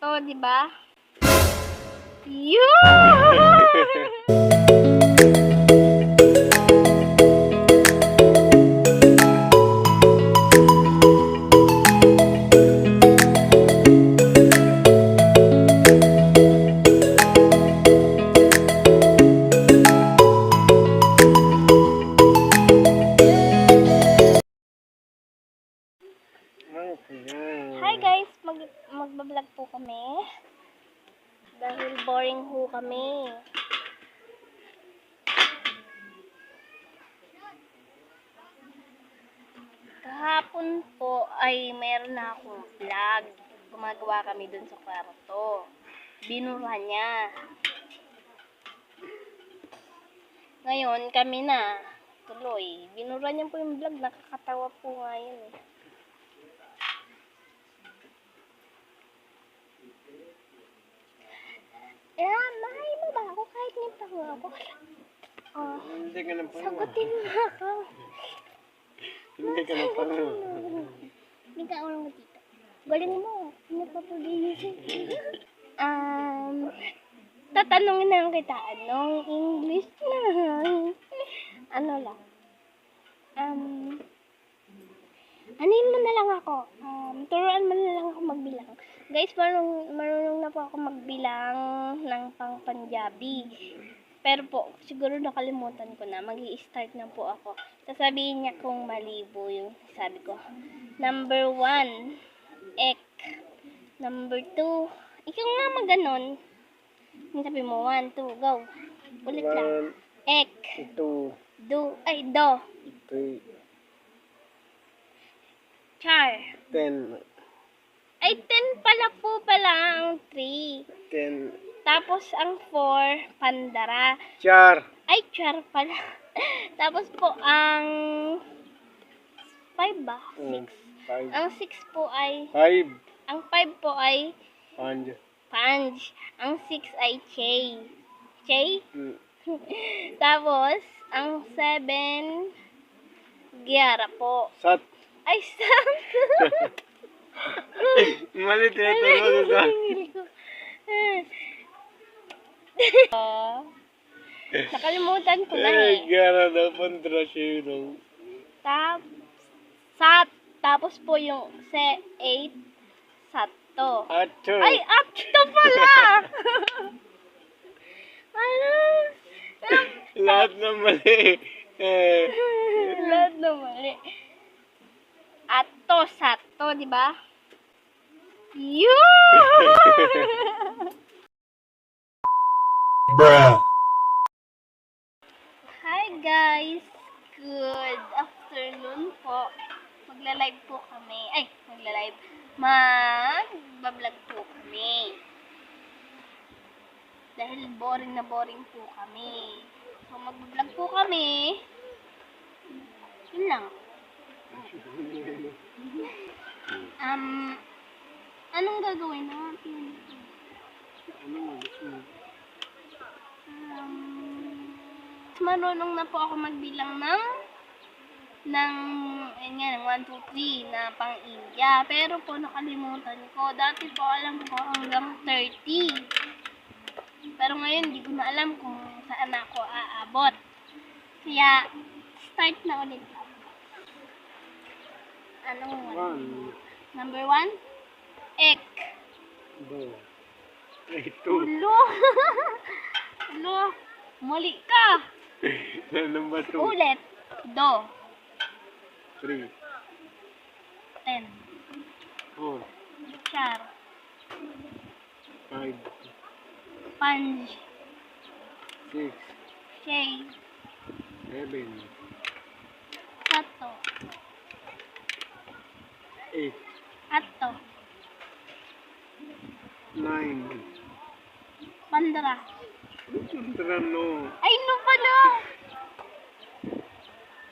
sakto, di ba? Yun! Hi guys, magbablog po kami. Dahil boring ho kami. Kahapon po ay meron na akong vlog. Gumagawa kami dun sa kwarto. Binura niya. Ngayon kami na tuloy. Binura niya po yung vlog. Nakakatawa po nga yun eh. May mo ba ako kahit may tawa ako? Hindi ka na pala. Sagutin mo ako. Hindi ka na pala. Hindi ka ulang dito. Galing mo. Napapagising. Tatanungin na lang kita. Anong English na? Ano lang. Anin mo na lang ako. Turuan mo na lang ako magbilang. Guys, marunong na po ako magbilang ng pang-Punjabi. Pero po, siguro nakalimutan ko na. Mag-i-start na po ako. Sasabihin niya kung malibo yung sabi ko. Number 1, ek. Number 2, ikaw nga maganon. Sabi mo, 1, 2, go. Ulit lang. Ek. 2. Do. 3. Char. 10. Ay, 10 pala ang 3. 10. Tapos, ang 4, pandara. Char. Ay, char pala. Tapos po, ang 5 ba? 6. 5. Ang 6 po ay, 5. ang 5 po ay Panj. Panj. Ang 6 ay Chay. Chay? Mm. Tapos, ang 7, Giara po. Sat. Ay, Sam! Mali tinatawag ka. Nakalimutan ko na eh. Gara daw pandrasyon. Sat. Tapos po yung 8, Sato. Ato. Ay, Ato pala! Ano? Lahat na mali. Lahat na mali. Ato, Sato, di ba? Yun! Bruh. Hi guys! Good afternoon po. Magla-live po kami. Ay, magla-live. Mag-vlog po kami. Dahil boring na boring po kami. So, mag-vlog po kami. Yun lang. Anong gagawin natin? Marunong na po ako magbilang ng 1, 2, 3 na pang India. Pero po nakalimutan ko. Dati po alam ko hanggang 30. Pero ngayon hindi ko na alam kung saan ako aabot. Kaya start na ulit. Anong 1? Number 1? Ek. 2. Ulo. Ulo. Mali ka. Number 2. Ulit. Do. 3. 10. 4. Char. 5. Panj. 6. Shay. 7. Sato. 8. Ato. 9. Pandara. Sundrano. Ay, no pala.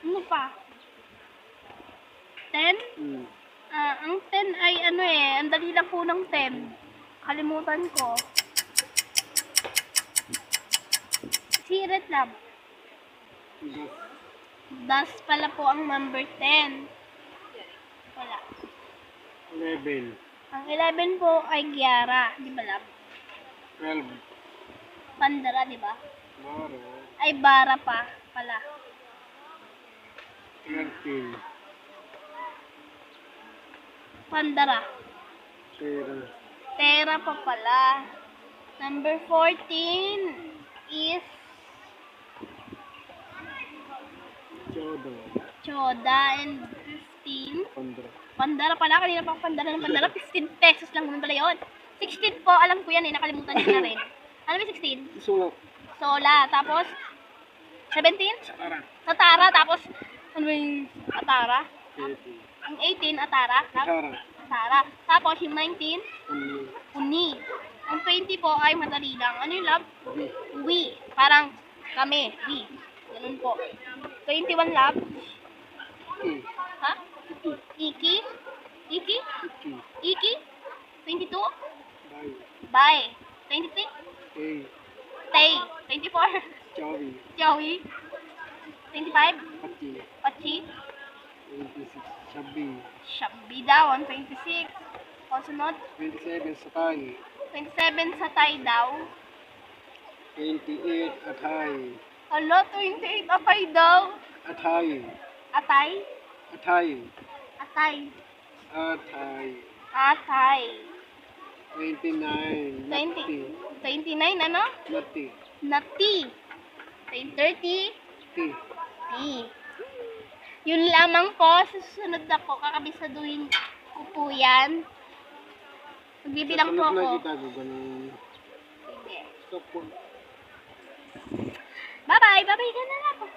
Ano pa? 10? Ang 10 ay ano eh. Ang dali lang po ng 10. Kalimutan ko. Siret lang. Das pala po ang number 10. Wala. 11. Ang 11 po ay Giara, di ba lab? 12. Pandara, di ba? Mara. Ay Bara pa pala. 13. Pandara. Tera. Tera pa pala. Number 14 is Chodo. Choda and 15. Pandra. Pandara pala. Kanina pa Pandara ng Pandara. 15 pesos lang naman pala yun. 16 po. Alam ko yan eh. Nakalimutan ko na rin. Ano ba 16? Sulok. Sola. Tapos 17? Sakara. Atara. Tapos ano ba yung Atara? 18. Ang 18 Atara. Itara. Atara. Tapos yung 19 Uni. Uni. Ang 20 po ay madali lang. Ano yung love? Di. We. Parang kami. We. Ganun po. 21 love. I. Ha? Iki. Iki? Iki? Iki. Iki? 22? Bay. Bye. 23? A. Tay. 24? Chawi. Joey? 25? Pati. Pachi? 26. Shabi. Shabi daw. Ang 26. Kasunod? 27. Satay. 27 sa Tay daw. 28. Atay. Hala, 28 atay daw. Atay. Atay? Atay. Atay. Atay. Atay. 29. Nati. 29 ano? Nati. Nati. 30. Ti. T. Yun lamang po. Sa susunod na po. Kakabisaduhin ko po yan. Magbibilang po Sa sunod ako. na kita ko ganun. Sige. Stop po. Bye-bye. Bye-bye ka na lang po.